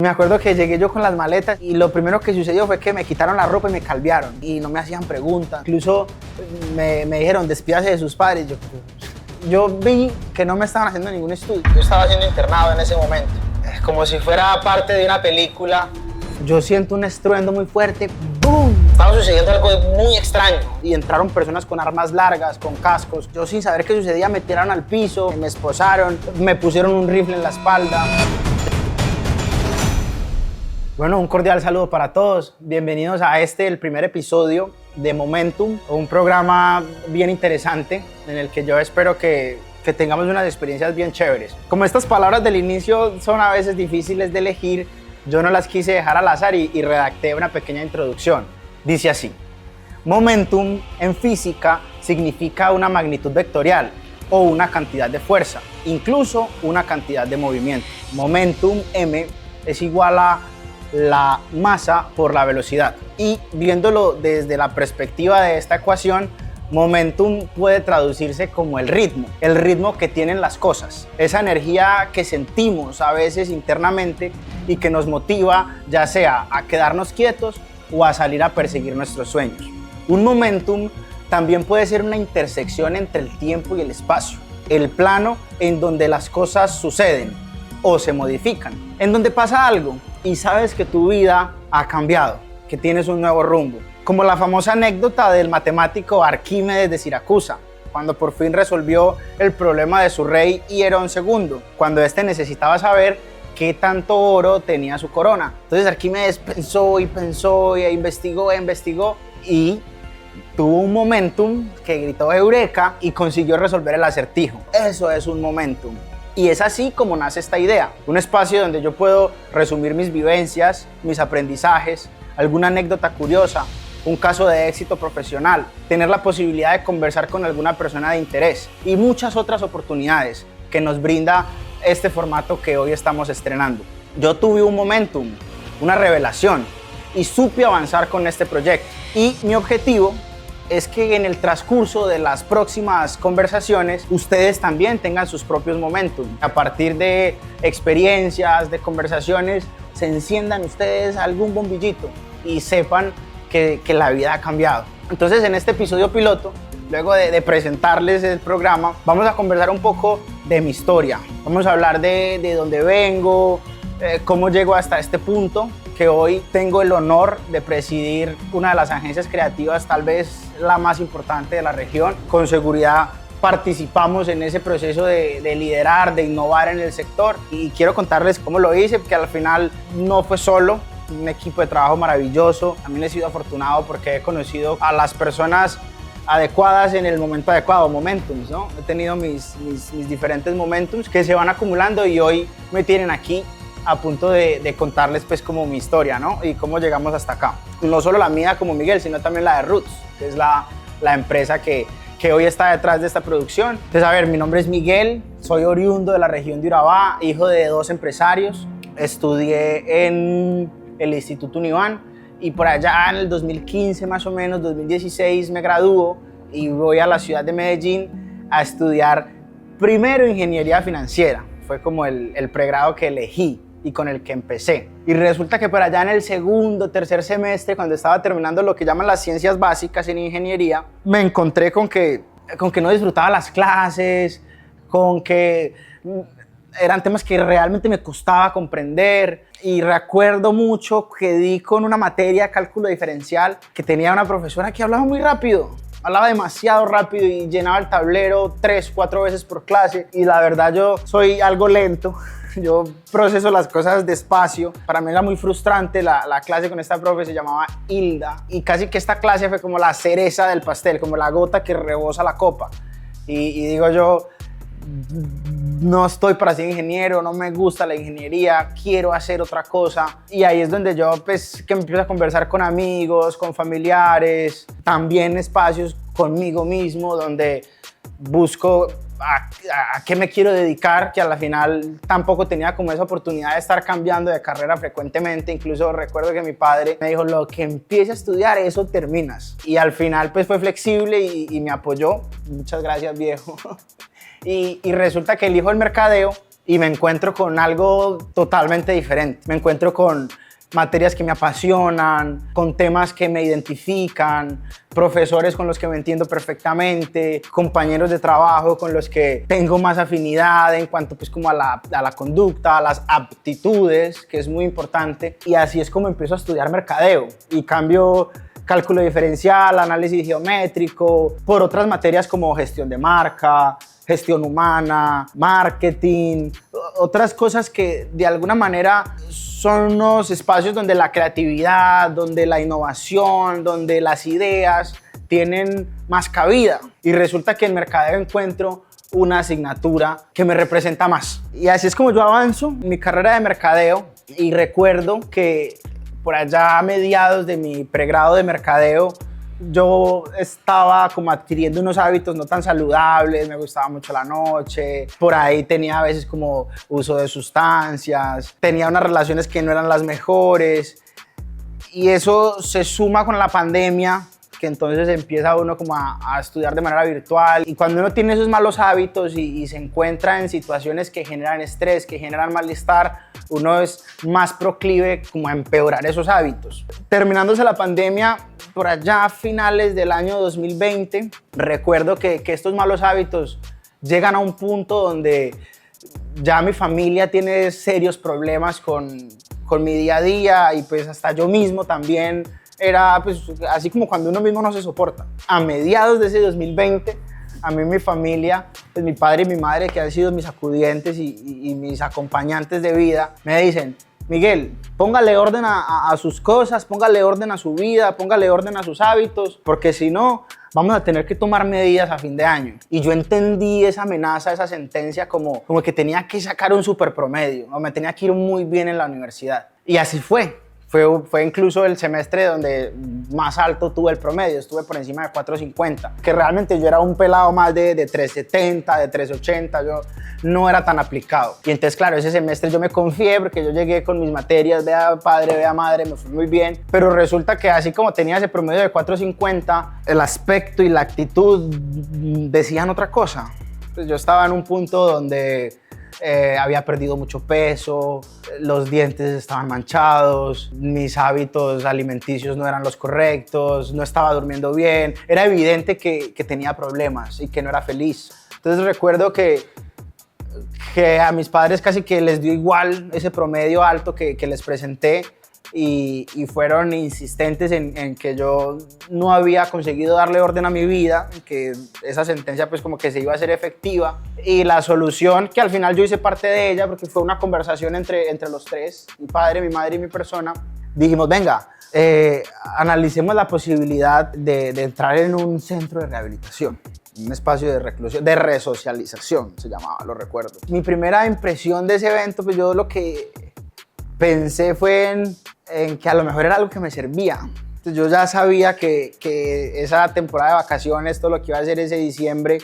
Me acuerdo que llegué yo con las maletas y lo primero que sucedió fue que me quitaron la ropa y me calviaron y no me hacían preguntas. Incluso me dijeron, despídase de sus padres. Yo vi que no me estaban haciendo ningún estudio. Yo estaba siendo internado en ese momento. Es como si fuera parte de una película. Yo siento un estruendo muy fuerte. ¡Bum! Estaba sucediendo algo muy extraño. Y entraron personas con armas largas, con cascos. Yo sin saber qué sucedía me tiraron al piso, me esposaron, me pusieron un rifle en la espalda. Bueno, un cordial saludo para todos. Bienvenidos a el primer episodio de Momentum, un programa bien interesante en el que yo espero que tengamos unas experiencias bien chéveres. Como estas palabras del inicio son a veces difíciles de elegir, yo no las quise dejar al azar y redacté una pequeña introducción. Dice así: Momentum en física significa una magnitud vectorial o una cantidad de fuerza, incluso una cantidad de movimiento. Momentum m es igual a la masa por la velocidad. Y viéndolo desde la perspectiva de esta ecuación, momentum puede traducirse como el ritmo que tienen las cosas, esa energía que sentimos a veces internamente y que nos motiva ya sea a quedarnos quietos o a salir a perseguir nuestros sueños. Un momentum también puede ser una intersección entre el tiempo y el espacio, el plano en donde las cosas suceden o se modifican, en donde pasa algo y sabes que tu vida ha cambiado, que tienes un nuevo rumbo. Como la famosa anécdota del matemático Arquímedes de Siracusa, cuando por fin resolvió el problema de su rey Hierón II, cuando éste necesitaba saber qué tanto oro tenía su corona. Entonces Arquímedes pensó y investigó y tuvo un momentum que gritó eureka y consiguió resolver el acertijo. Eso es un momentum. Y es así como nace esta idea, un espacio donde yo puedo resumir mis vivencias, mis aprendizajes, alguna anécdota curiosa, un caso de éxito profesional, tener la posibilidad de conversar con alguna persona de interés y muchas otras oportunidades que nos brinda este formato que hoy estamos estrenando. Yo tuve un momentum, una revelación y supe avanzar con este proyecto. Y mi objetivo es que en el transcurso de las próximas conversaciones ustedes también tengan sus propios momentum. A partir de experiencias, de conversaciones, se enciendan ustedes algún bombillito y sepan que la vida ha cambiado. Entonces, en este episodio piloto, luego de presentarles el programa, vamos a conversar un poco de mi historia. Vamos a hablar de dónde vengo, cómo llego hasta este punto, que hoy tengo el honor de presidir una de las agencias creativas, tal vez la más importante de la región. Con seguridad participamos en ese proceso de liderar, de innovar en el sector, y quiero contarles cómo lo hice, porque al final no fue solo, un equipo de trabajo maravilloso. También he sido afortunado porque he conocido a las personas adecuadas en el momento adecuado, momentums, ¿no? He tenido mis diferentes momentums que se van acumulando y hoy me tienen aquí a punto de contarles pues como mi historia, ¿no? Y cómo llegamos hasta acá. No solo la mía como Miguel, sino también la de Roots, que es la empresa que hoy está detrás de esta producción. Entonces, a ver, mi nombre es Miguel, soy oriundo de la región de Urabá, hijo de dos empresarios. Estudié en el Instituto Univán y por allá en el 2015 más o menos, 2016 me gradúo y voy a la ciudad de Medellín a estudiar primero ingeniería financiera. Fue como el pregrado que elegí y con el que empecé. Y resulta que por allá en el segundo, tercer semestre, cuando estaba terminando lo que llaman las ciencias básicas en ingeniería, me encontré con que no disfrutaba las clases, con que eran temas que realmente me costaba comprender. Y recuerdo mucho que di con una materia, cálculo diferencial, que tenía una profesora que hablaba muy rápido. Hablaba demasiado rápido y llenaba el tablero 3-4 veces por clase. Y la verdad yo soy algo lento. Yo proceso las cosas despacio. Para mí era muy frustrante la clase con esta profe, se llamaba Hilda. Y casi que esta clase fue como la cereza del pastel, como la gota que rebosa la copa. Y digo yo, no estoy para ser ingeniero, no me gusta la ingeniería, quiero hacer otra cosa. Y ahí es donde yo pues que empiezo a conversar con amigos, con familiares, también espacios conmigo mismo donde busco a qué me quiero dedicar, que a la final tampoco tenía como esa oportunidad de estar cambiando de carrera frecuentemente. Incluso recuerdo que mi padre me dijo, lo que empieces a estudiar, eso terminas. Y al final pues fue flexible y me apoyó. Muchas gracias, viejo. Y resulta que elijo el mercadeo y me encuentro con algo totalmente diferente. Me encuentro con materias que me apasionan, con temas que me identifican, profesores con los que me entiendo perfectamente, compañeros de trabajo con los que tengo más afinidad en cuanto pues como a la conducta, a las aptitudes, que es muy importante. Y así es como empiezo a estudiar mercadeo y cambio cálculo diferencial, análisis geométrico, por otras materias como gestión de marca, gestión humana, marketing, otras cosas que de alguna manera son unos espacios donde la creatividad, donde la innovación, donde las ideas tienen más cabida. Y resulta que en mercadeo encuentro una asignatura que me representa más. Y así es como yo avanzo en mi carrera de mercadeo, y recuerdo que por allá a mediados de mi pregrado de mercadeo yo estaba como adquiriendo unos hábitos no tan saludables, me gustaba mucho la noche, por ahí tenía a veces como uso de sustancias, tenía unas relaciones que no eran las mejores, y eso se suma con la pandemia, que entonces empieza uno como a estudiar de manera virtual, y cuando uno tiene esos malos hábitos y se encuentra en situaciones que generan estrés, que generan malestar, uno es más proclive como a empeorar esos hábitos. Terminándose la pandemia, por allá a finales del año 2020, recuerdo que estos malos hábitos llegan a un punto donde ya mi familia tiene serios problemas con mi día a día, y pues hasta yo mismo también era pues así como cuando uno mismo no se soporta. A mediados de ese 2020, a mí mi familia, pues mi padre y mi madre, que han sido mis acudientes y mis acompañantes de vida, me dicen: Miguel, póngale orden a sus cosas, póngale orden a su vida, póngale orden a sus hábitos, porque si no, vamos a tener que tomar medidas a fin de año. Y yo entendí esa amenaza, esa sentencia como que tenía que sacar un super promedio, o me tenía que ir muy bien en la universidad. Y así fue. Fue incluso el semestre donde más alto tuve el promedio, estuve por encima de 4.50, que realmente yo era un pelado más de 3.70, de 3.80, yo no era tan aplicado. Y entonces, claro, ese semestre yo me confié porque yo llegué con mis materias, vea padre, vea madre, me fue muy bien, pero resulta que así como tenía ese promedio de 4.50, el aspecto y la actitud decían otra cosa. Pues yo estaba en un punto donde había perdido mucho peso, los dientes estaban manchados, mis hábitos alimenticios no eran los correctos, no estaba durmiendo bien, era evidente que tenía problemas y que no era feliz. Entonces recuerdo que a mis padres casi que les dio igual ese promedio alto que les presenté, y fueron insistentes en que yo no había conseguido darle orden a mi vida, que esa sentencia pues como que se iba a hacer efectiva, y la solución, que al final yo hice parte de ella porque fue una conversación entre los tres, mi padre, mi madre y mi persona. Dijimos: venga, analicemos la posibilidad de entrar en un centro de rehabilitación, un espacio de reclusión, de resocialización se llamaba, lo recuerdo. Mi primera impresión de ese evento, pues yo lo que pensé fue en que a lo mejor era algo que me servía. Entonces yo ya sabía que esa temporada de vacaciones, todo lo que iba a hacer ese diciembre,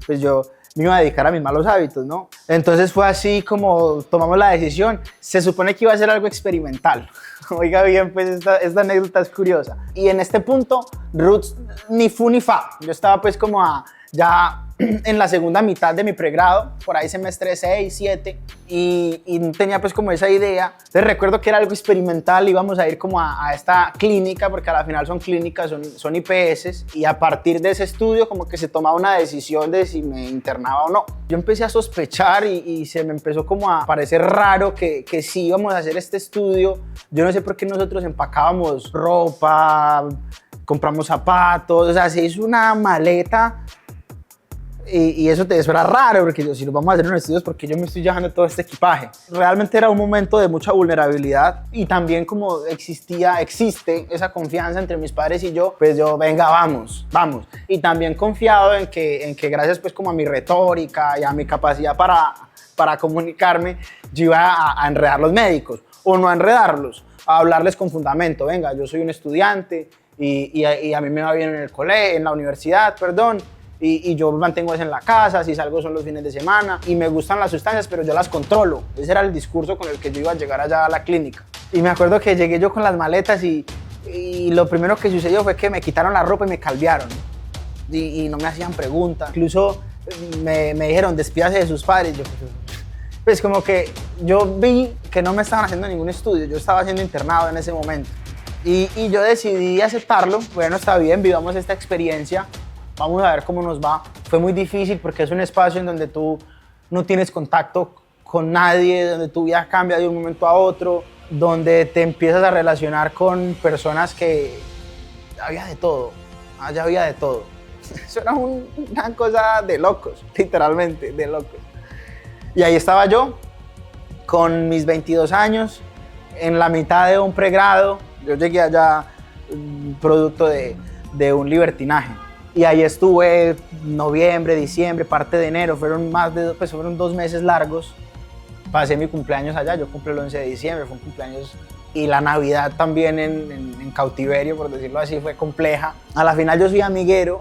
pues yo me iba a dedicar a mis malos hábitos, ¿no? Entonces fue así como tomamos la decisión. Se supone que iba a ser algo experimental. Oiga bien, pues esta anécdota es curiosa. Y en este punto, Roots ni fu ni fa. Yo estaba pues como ya en la segunda mitad de mi pregrado, por ahí semestre 6, 7, y tenía pues como esa idea. Entonces recuerdo que era algo experimental, íbamos a ir como a esta clínica, porque a la final son clínicas, son IPS, y a partir de ese estudio como que se tomaba una decisión de si me internaba o no. Yo empecé a sospechar y se me empezó como a parecer raro que sí íbamos a hacer este estudio. Yo no sé por qué nosotros empacábamos ropa, compramos zapatos, o sea, se hizo una maleta. Y eso era raro, porque yo, si lo vamos a hacer en estudios, ¿por qué yo me estoy llevando todo este equipaje? Realmente era un momento de mucha vulnerabilidad, y también como existe esa confianza entre mis padres y yo, pues yo, venga, vamos. Y también confiado en que gracias pues como a mi retórica y a mi capacidad para comunicarme, yo iba a enredar los médicos, o no a enredarlos, a hablarles con fundamento. Venga, yo soy un estudiante y a mí me va bien en el colegio, en la universidad, perdón. Y yo mantengo eso en la casa, si salgo son los fines de semana, y me gustan las sustancias, pero yo las controlo. Ese era el discurso con el que yo iba a llegar allá a la clínica. Y me acuerdo que llegué yo con las maletas y lo primero que sucedió fue que me quitaron la ropa y me calviaron. Y no me hacían preguntas. Incluso me dijeron: despídase de sus padres. Yo, Pues como que yo vi que no me estaban haciendo ningún estudio, yo estaba haciendo internado en ese momento. Y yo decidí aceptarlo. Bueno, está bien, vivamos esta experiencia, vamos a ver cómo nos va. Fue muy difícil porque es un espacio en donde tú no tienes contacto con nadie, donde tu vida cambia de un momento a otro, donde te empiezas a relacionar con personas que había de todo, allá había de todo. Eso era una cosa de locos, literalmente, de locos. Y ahí estaba yo, con mis 22 años, en la mitad de un pregrado. Yo llegué allá producto de un libertinaje. Y ahí estuve noviembre, diciembre, parte de enero. Fueron 2 meses largos. Pasé mi cumpleaños allá, yo cumplí el 11 de diciembre, fue un cumpleaños. Y la Navidad también en cautiverio, por decirlo así, fue compleja. A la final yo soy amiguero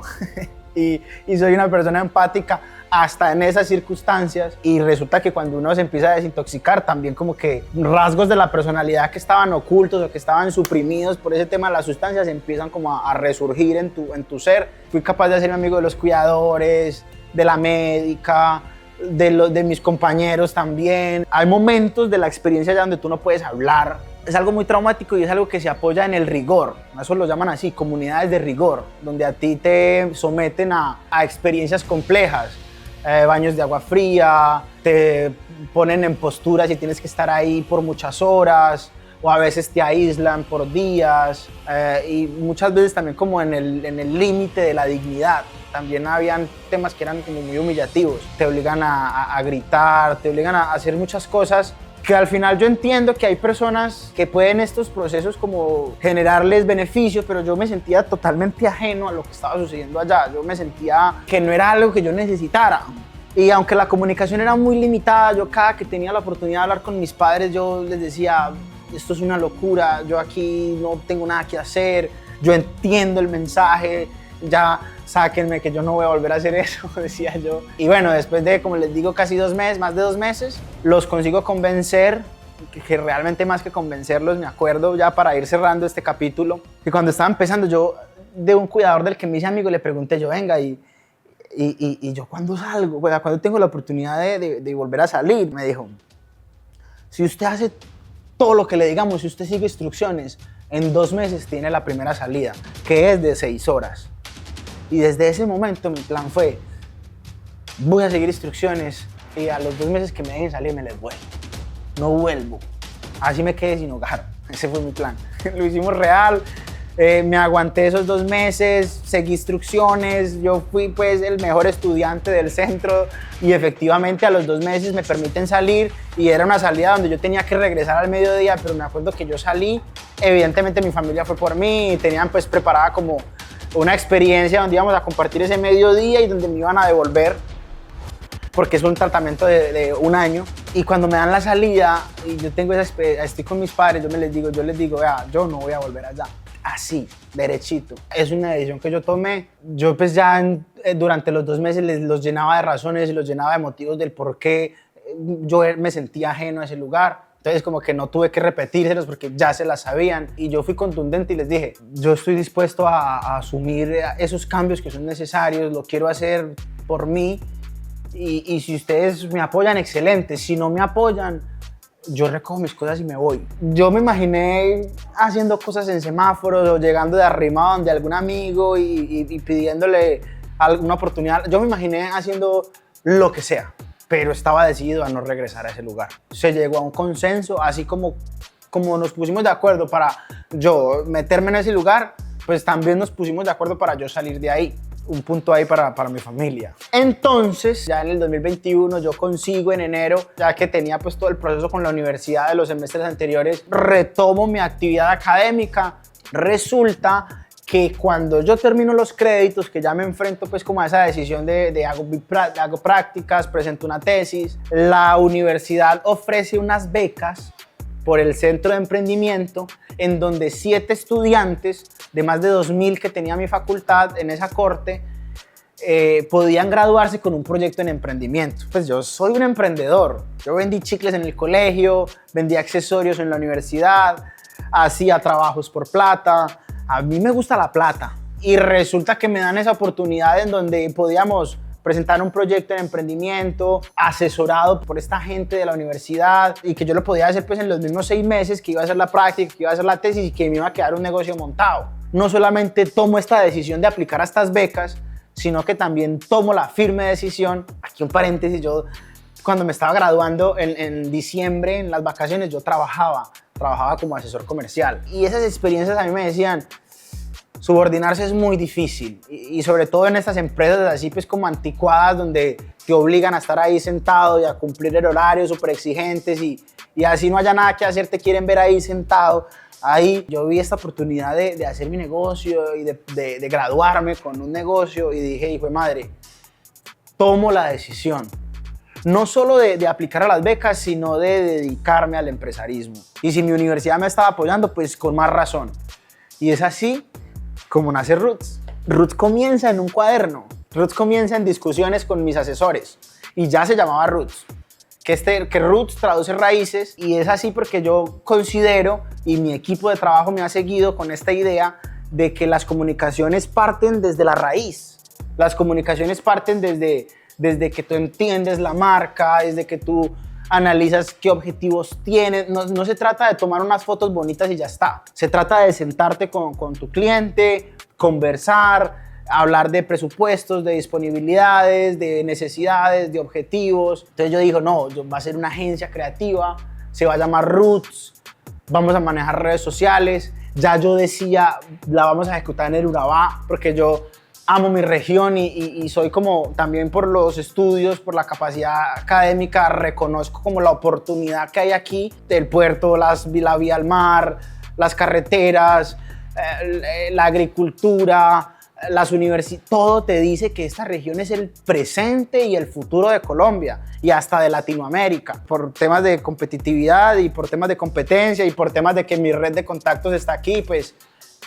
y soy una persona empática hasta en esas circunstancias, y resulta que cuando uno se empieza a desintoxicar, también como que rasgos de la personalidad que estaban ocultos o que estaban suprimidos por ese tema de las sustancias empiezan como a resurgir en tu ser. Fui capaz de hacerme amigo de los cuidadores, de la médica, de mis compañeros también. Hay momentos de la experiencia ya donde tú no puedes hablar. Es algo muy traumático y es algo que se apoya en el rigor. Eso lo llaman así, comunidades de rigor, donde a ti te someten a experiencias complejas. Baños de agua fría, te ponen en posturas y tienes que estar ahí por muchas horas, o a veces te aíslan por días, y muchas veces también como en el límite de la dignidad. También habían temas que eran como muy humillativos. Te obligan a gritar, te obligan a hacer muchas cosas que al final yo entiendo que hay personas que pueden estos procesos como generarles beneficios, pero yo me sentía totalmente ajeno a lo que estaba sucediendo allá. Yo me sentía que no era algo que yo necesitara. Y aunque la comunicación era muy limitada, yo cada que tenía la oportunidad de hablar con mis padres, yo les decía, esto es una locura, yo aquí no tengo nada que hacer, yo entiendo el mensaje, ya sáquenme que yo no voy a volver a hacer eso, decía yo. Y bueno, después de, como les digo, casi 2 meses, más de 2 meses, los consigo convencer, que realmente más que convencerlos, me acuerdo ya para ir cerrando este capítulo, que cuando estaba empezando yo, de un cuidador del que me hice amigo, le pregunté yo, venga, y yo ¿cuándo salgo? ¿Cuándo tengo la oportunidad de volver a salir? Me dijo, si usted hace todo lo que le digamos, si usted sigue instrucciones, en 2 meses tiene la primera salida, que es de 6 horas. Y desde ese momento mi plan fue, voy a seguir instrucciones y a los 2 meses que me dejen salir me les vuelvo. No vuelvo. Así me quedé sin hogar. Ese fue mi plan. Lo hicimos real. Me aguanté esos 2 meses, seguí instrucciones. Yo fui pues el mejor estudiante del centro y efectivamente a los 2 meses me permiten salir, y era una salida donde yo tenía que regresar al mediodía, pero me acuerdo que yo salí. Evidentemente mi familia fue por mí y tenían pues preparada como una experiencia donde íbamos a compartir ese mediodía y donde me iban a devolver, porque es un tratamiento de 1 año. Y cuando me dan la salida y yo tengo estoy con mis padres, yo les digo, vea, yo no voy a volver allá. Así, derechito. Es una decisión que yo tomé. Yo pues ya durante los 2 meses los llenaba de razones y los llenaba de motivos del por qué yo me sentía ajeno a ese lugar. Entonces como que no tuve que repetírselos porque ya se las sabían, y yo fui contundente y les dije, yo estoy dispuesto a asumir esos cambios que son necesarios, lo quiero hacer por mí, y si ustedes me apoyan, excelente. Si no me apoyan, yo recojo mis cosas y me voy. Yo me imaginé haciendo cosas en semáforos o llegando de arrimado donde algún amigo y pidiéndole alguna oportunidad. Yo me imaginé haciendo lo que sea, pero estaba decidido a no regresar a ese lugar. Se llegó a un consenso, así como nos pusimos de acuerdo para yo meterme en ese lugar, pues también nos pusimos de acuerdo para yo salir de ahí. Un punto ahí para mi familia. Entonces, ya en el 2021 yo consigo en enero, ya que tenía pues todo el proceso con la universidad de los semestres anteriores, retomo mi actividad académica. Resulta que cuando yo termino los créditos, que ya me enfrento pues como a esa decisión de hago prácticas, presento una tesis, la universidad ofrece unas becas por el Centro de Emprendimiento, en donde 7 estudiantes de más de 2.000 que tenía mi facultad en esa corte podían graduarse con un proyecto en emprendimiento. Pues yo soy un emprendedor. Yo vendí chicles en el colegio, vendí accesorios en la universidad, hacía trabajos por plata. A mí me gusta la plata, y resulta que me dan esa oportunidad en donde podíamos presentar un proyecto de emprendimiento asesorado por esta gente de la universidad y que yo lo podía hacer pues en los mismos 6 meses que iba a hacer la práctica, que iba a hacer la tesis y que me iba a quedar un negocio montado. No solamente tomo esta decisión de aplicar a estas becas, sino que también tomo la firme decisión, aquí un paréntesis, yo cuando me estaba graduando en diciembre, en las vacaciones, yo trabajaba como asesor comercial y esas experiencias a mí me decían, subordinarse es muy difícil y sobre todo en estas empresas así pues como anticuadas donde te obligan a estar ahí sentado y a cumplir el horario súper exigentes y así no haya nada que hacer, te quieren ver ahí sentado. Ahí yo vi esta oportunidad de hacer mi negocio y de graduarme con un negocio y dije, hijo de madre, tomo la decisión. No solo de aplicar a las becas, sino de dedicarme al empresarismo. Y si mi universidad me estaba apoyando, pues con más razón. Y es así como nace Roots. Roots comienza en un cuaderno. Roots comienza en discusiones con mis asesores. Y ya se llamaba Roots. Que Roots traduce raíces. Y es así porque yo considero, y mi equipo de trabajo me ha seguido con esta idea, de que las comunicaciones parten desde la raíz. Las comunicaciones parten desde que tú entiendes la marca, desde que tú analizas qué objetivos tienes. No se trata de tomar unas fotos bonitas y ya está. Se trata de sentarte con tu cliente, conversar, hablar de presupuestos, de disponibilidades, de necesidades, de objetivos. Entonces yo digo, no, va a ser una agencia creativa, se va a llamar Roots, vamos a manejar redes sociales. Ya yo decía, la vamos a ejecutar en el Urabá, porque yo amo mi región y soy como también por los estudios, por la capacidad académica, reconozco como la oportunidad que hay aquí, del puerto, la vía al mar, las carreteras, la agricultura, las universidades, todo te dice que esta región es el presente y el futuro de Colombia y hasta de Latinoamérica, por temas de competitividad y por temas de competencia y por temas de que mi red de contactos está aquí, pues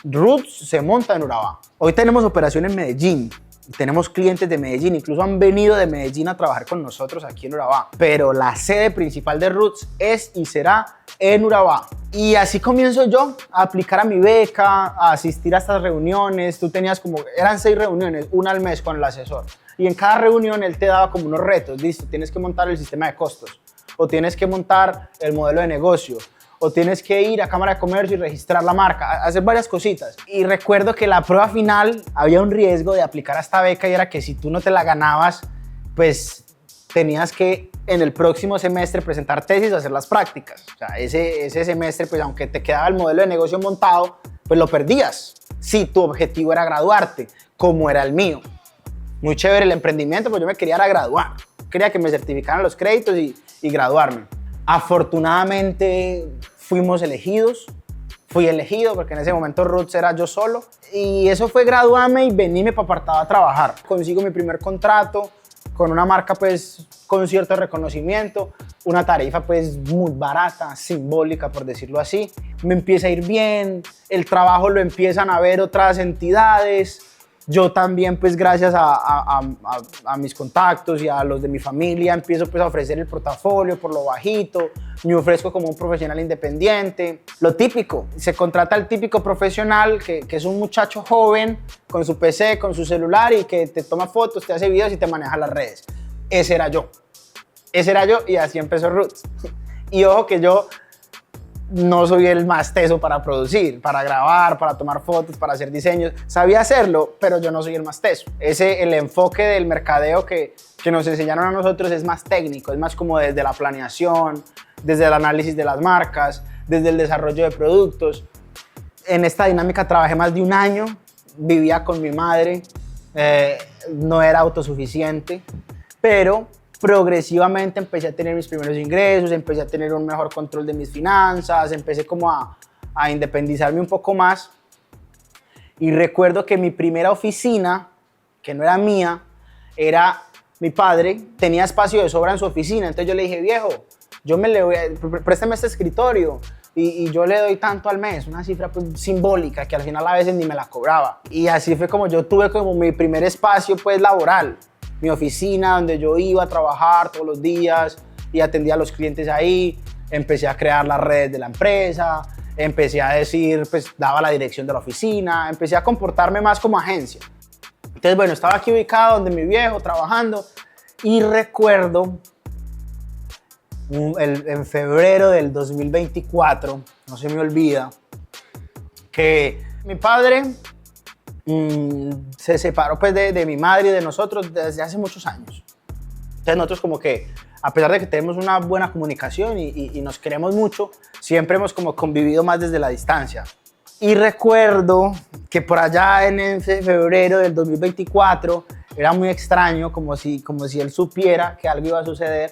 Roots se monta en Urabá. Hoy tenemos operación en Medellín, tenemos clientes de Medellín, incluso han venido de Medellín a trabajar con nosotros aquí en Urabá, pero la sede principal de Roots es y será en Urabá. Y así comienzo yo a aplicar a mi beca, a asistir a estas reuniones. Tú tenías eran 6 reuniones, una al mes con el asesor. Y en cada reunión él te daba como unos retos. Listo, tienes que montar el sistema de costos, o tienes que montar el modelo de negocio, o tienes que ir a Cámara de Comercio y registrar la marca, hacer varias cositas. Y recuerdo que la prueba final había un riesgo de aplicar a esta beca y era que si tú no te la ganabas, pues tenías que en el próximo semestre presentar tesis o hacer las prácticas. O sea, ese semestre, pues aunque te quedaba el modelo de negocio montado, pues lo perdías si tu objetivo era graduarte, como era el mío. Muy chévere el emprendimiento, pues yo me quería graduar. Quería que me certificaran los créditos y graduarme. Afortunadamente fuimos elegidos, fui elegido porque en ese momento Roots era yo solo y eso fue graduarme y venirme para apartado a trabajar. Consigo mi primer contrato con una marca pues con cierto reconocimiento, una tarifa pues muy barata, simbólica por decirlo así. Me empieza a ir bien, el trabajo lo empiezan a ver otras entidades. Yo también, pues gracias a mis contactos y a los de mi familia, empiezo pues a ofrecer el portafolio por lo bajito, me ofrezco como un profesional independiente. Lo típico, se contrata al típico profesional que es un muchacho joven con su PC, con su celular y que te toma fotos, te hace videos y te maneja las redes. Ese era yo y así empezó Roots. Y ojo que yo no soy el más teso para producir, para grabar, para tomar fotos, para hacer diseños. Sabía hacerlo, pero yo no soy el más teso. El enfoque del mercadeo que nos enseñaron a nosotros es más técnico, es más como desde la planeación, desde el análisis de las marcas, desde el desarrollo de productos. En esta dinámica trabajé más de un año, vivía con mi madre, no era autosuficiente, pero progresivamente empecé a tener mis primeros ingresos, empecé a tener un mejor control de mis finanzas, empecé como a independizarme un poco más. Y recuerdo que mi primera oficina, que no era mía, era mi padre, tenía espacio de sobra en su oficina. Entonces yo le dije, viejo, préstame este escritorio y yo le doy tanto al mes, una cifra pues simbólica que al final a veces ni me la cobraba. Y así fue como yo tuve como mi primer espacio pues laboral. Mi oficina donde yo iba a trabajar todos los días y atendía a los clientes ahí. Empecé a crear las redes de la empresa, empecé a decir, pues daba la dirección de la oficina, empecé a comportarme más como agencia. Entonces, bueno, estaba aquí ubicado donde mi viejo, trabajando, y recuerdo en febrero del 2024, no se me olvida, que mi padre se separó pues de mi madre y de nosotros desde hace muchos años. Entonces nosotros como que, a pesar de que tenemos una buena comunicación y nos queremos mucho, siempre hemos como convivido más desde la distancia. Y recuerdo que por allá en ese febrero del 2024 era muy extraño, como si él supiera que algo iba a suceder,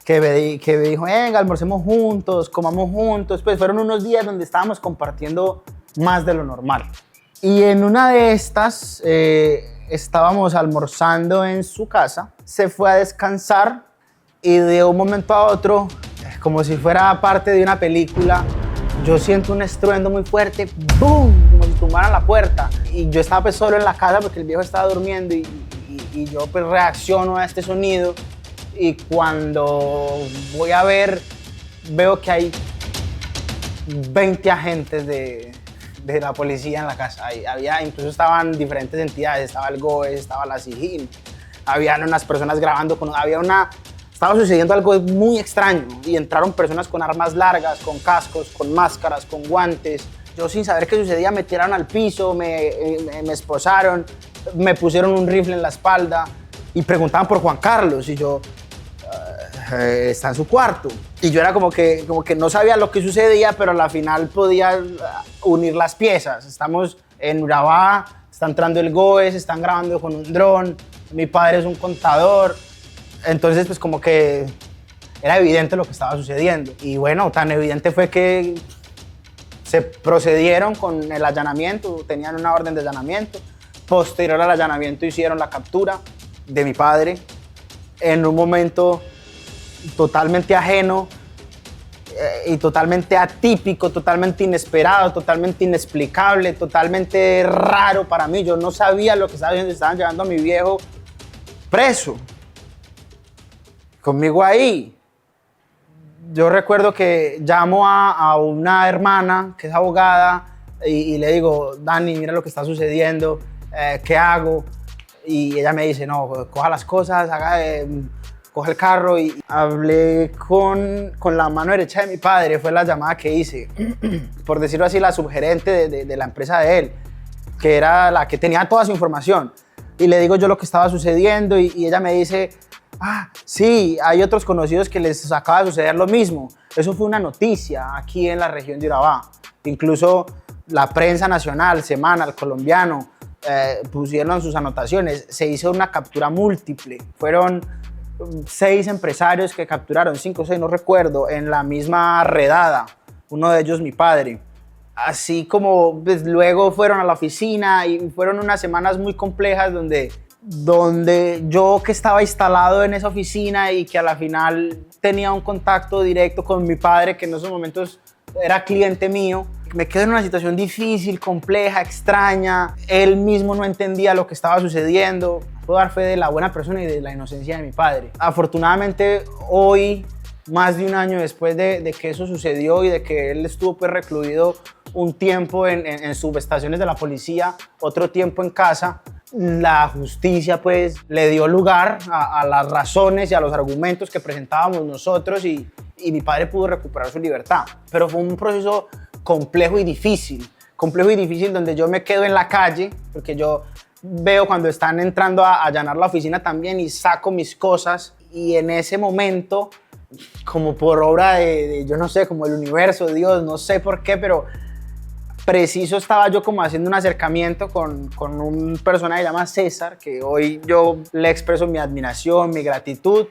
que me dijo, venga, almorcemos juntos, comamos juntos. Pues fueron unos días donde estábamos compartiendo más de lo normal. Y en una de estas estábamos almorzando en su casa, se fue a descansar y de un momento a otro, como si fuera parte de una película, yo siento un estruendo muy fuerte, ¡boom!, como si tumbaran la puerta. Y yo estaba pues solo en la casa porque el viejo estaba durmiendo y yo pues reacciono a este sonido y cuando voy a ver, veo que hay 20 agentes de la policía en la casa. Incluso estaban diferentes entidades, estaba el GOE, estaba la SIJIN, habían unas personas grabando, estaba sucediendo algo muy extraño y entraron personas con armas largas, con cascos, con máscaras, con guantes. Yo sin saber qué sucedía me tiraron al piso, me esposaron, me pusieron un rifle en la espalda y preguntaban por Juan Carlos y yo, está en su cuarto. Y yo era como que no sabía lo que sucedía, pero a la final podía unir las piezas. Estamos en Urabá, está entrando el GOE, se están grabando con un dron, mi padre es un contador. Entonces, pues como que era evidente lo que estaba sucediendo. Y bueno, tan evidente fue que se procedieron con el allanamiento, tenían una orden de allanamiento. Posterior al allanamiento hicieron la captura de mi padre en un momento totalmente ajeno y totalmente atípico, totalmente inesperado, totalmente inexplicable, totalmente raro para mí. Yo no sabía lo que estaba haciendo, estaban llevando a mi viejo preso, conmigo ahí. Yo recuerdo que llamo a una hermana que es abogada y le digo, Dani, mira lo que está sucediendo, ¿qué hago? Y ella me dice, no, coja las cosas, coge el carro. Y hablé con la mano derecha de mi padre, fue la llamada que hice, por decirlo así, la subgerente de la empresa de él, que era la que tenía toda su información. Y le digo yo lo que estaba sucediendo y ella me dice, sí, hay otros conocidos que les acaba de suceder lo mismo. Eso fue una noticia aquí en la región de Urabá. Incluso la prensa nacional, Semana, El Colombiano, pusieron sus anotaciones. Se hizo una captura múltiple. Fueron 6 empresarios que capturaron, 5 o 6, no recuerdo, en la misma redada. Uno de ellos mi padre. Así como pues, luego fueron a la oficina y fueron unas semanas muy complejas donde yo que estaba instalado en esa oficina y que a la final tenía un contacto directo con mi padre, que en esos momentos era cliente mío, me quedé en una situación difícil, compleja, extraña. Él mismo no entendía lo que estaba sucediendo. Puedo dar fe de la buena persona y de la inocencia de mi padre. Afortunadamente, hoy, más de un año después de que eso sucedió y de que él estuvo pues, recluido un tiempo en subestaciones de la policía, otro tiempo en casa, la justicia pues le dio lugar a las razones y a los argumentos que presentábamos nosotros y mi padre pudo recuperar su libertad. Pero fue un proceso complejo y difícil donde yo me quedo en la calle porque yo veo cuando están entrando a allanar la oficina también y saco mis cosas y en ese momento, como por obra de yo no sé, como el universo, Dios, no sé por qué, pero preciso estaba yo como haciendo un acercamiento con un personaje que se llama César, que hoy yo le expreso mi admiración, mi gratitud,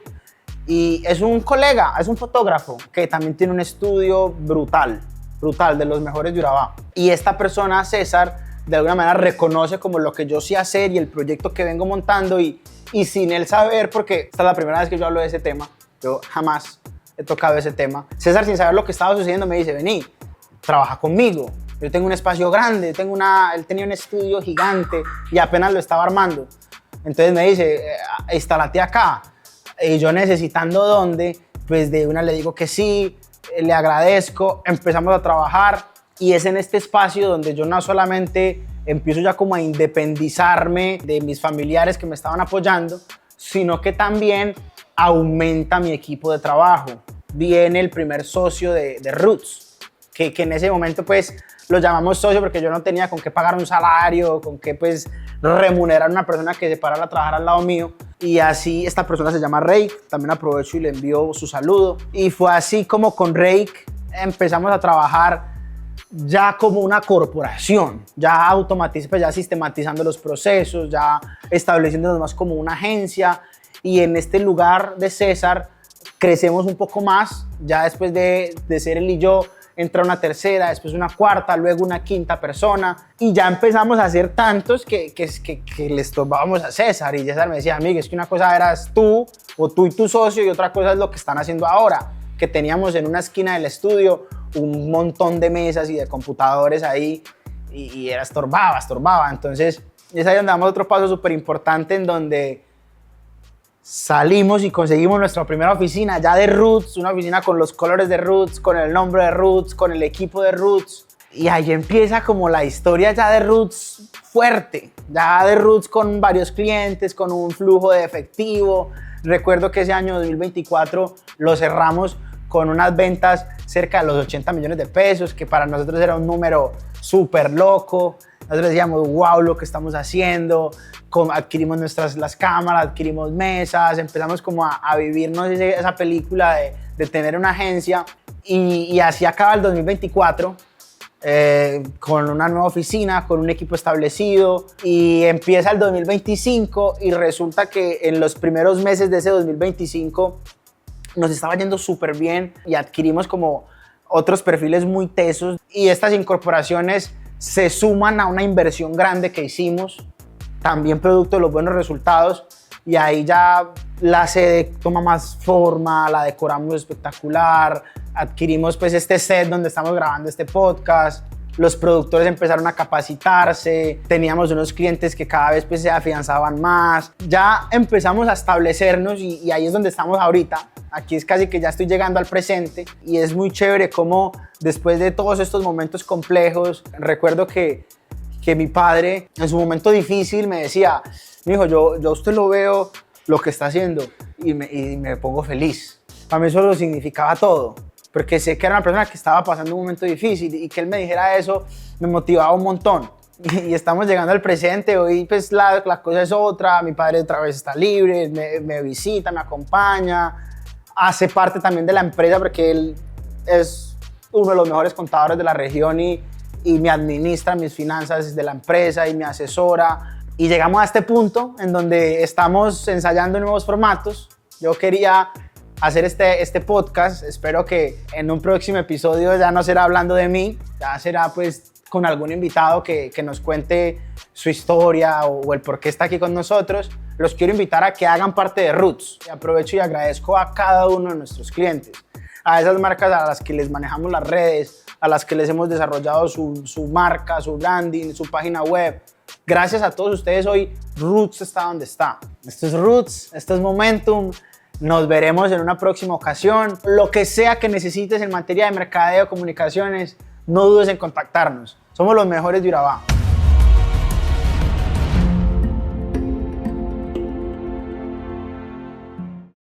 y es un colega, es un fotógrafo que también tiene un estudio brutal, de los mejores de Urabá. Y esta persona, César, de alguna manera reconoce como lo que yo sé hacer y el proyecto que vengo montando y sin él saber, porque esta es la primera vez que yo hablo de ese tema, yo jamás he tocado ese tema. César, sin saber lo que estaba sucediendo, me dice, vení, trabaja conmigo. Yo tengo un espacio grande, él tenía un estudio gigante y apenas lo estaba armando. Entonces me dice, instálate acá. Y yo necesitando dónde, pues de una le digo que sí, le agradezco, empezamos a trabajar y es en este espacio donde yo no solamente empiezo ya como a independizarme de mis familiares que me estaban apoyando, sino que también aumenta mi equipo de trabajo. Viene el primer socio de Roots, que en ese momento pues lo llamamos socio porque yo no tenía con qué pagar un salario, con qué pues remunerar a una persona que se parara a trabajar al lado mío. Y así esta persona se llama Rake, también aprovecho y le envío su saludo. Y fue así como con Rake empezamos a trabajar ya como una corporación, ya pues ya sistematizando los procesos, ya estableciéndonos más como una agencia. Y en este lugar de César crecemos un poco más, ya después de ser él y yo, entra una tercera, después una cuarta, luego una quinta persona, y ya empezamos a hacer tantos que le estorbábamos a César, y César me decía, amigo, es que una cosa eras tú, o tú y tu socio, y otra cosa es lo que están haciendo ahora, que teníamos en una esquina del estudio un montón de mesas y de computadores ahí, y era estorbaba, entonces es ahí donde damos otro paso súper importante en donde salimos y conseguimos nuestra primera oficina ya de Roots, una oficina con los colores de Roots, con el nombre de Roots, con el equipo de Roots. Y ahí empieza como la historia ya de Roots fuerte, ya de Roots con varios clientes, con un flujo de efectivo. Recuerdo que ese año 2024 lo cerramos con unas ventas cerca de los 80 millones de pesos, que para nosotros era un número súper loco. Nosotros decíamos, wow, lo que estamos haciendo, adquirimos las cámaras, adquirimos mesas, empezamos como a vivirnos esa película de tener una agencia, y así acaba el 2024 con una nueva oficina, con un equipo establecido, y empieza el 2025 y resulta que en los primeros meses de ese 2025 nos estaba yendo súper bien y adquirimos como otros perfiles muy tesos, y estas incorporaciones se suman a una inversión grande que hicimos, también producto de los buenos resultados, y ahí ya la sede toma más forma, la decoramos espectacular, adquirimos pues este set donde estamos grabando este podcast, los productores empezaron a capacitarse, teníamos unos clientes que cada vez pues se afianzaban más, ya empezamos a establecernos, y ahí es donde estamos ahorita. Aquí es casi que ya estoy llegando al presente, y es muy chévere cómo después de todos estos momentos complejos, recuerdo que mi padre en su momento difícil me decía, mijo, yo a usted lo veo lo que está haciendo y me pongo feliz. Para mí eso lo significaba todo, porque sé que era una persona que estaba pasando un momento difícil, y que él me dijera eso me motivaba un montón. Y estamos llegando al presente, hoy pues la cosa es otra, mi padre otra vez está libre, me visita, me acompaña, hace parte también de la empresa porque él es uno de los mejores contadores de la región y me administra mis finanzas de la empresa y me asesora. Y llegamos a este punto en donde estamos ensayando nuevos formatos. Yo quería hacer este podcast, espero que en un próximo episodio ya no será hablando de mí, ya será pues con algún invitado que nos cuente su historia o el por qué está aquí con nosotros. Los quiero invitar a que hagan parte de Roots. Y aprovecho y agradezco a cada uno de nuestros clientes, a esas marcas a las que les manejamos las redes, a las que les hemos desarrollado su marca, su branding, su página web. Gracias a todos ustedes hoy Roots está donde está. Esto es Roots, esto es Momentum. Nos veremos en una próxima ocasión. Lo que sea que necesites en materia de mercadeo, comunicaciones, no dudes en contactarnos. Somos los mejores de Urabá.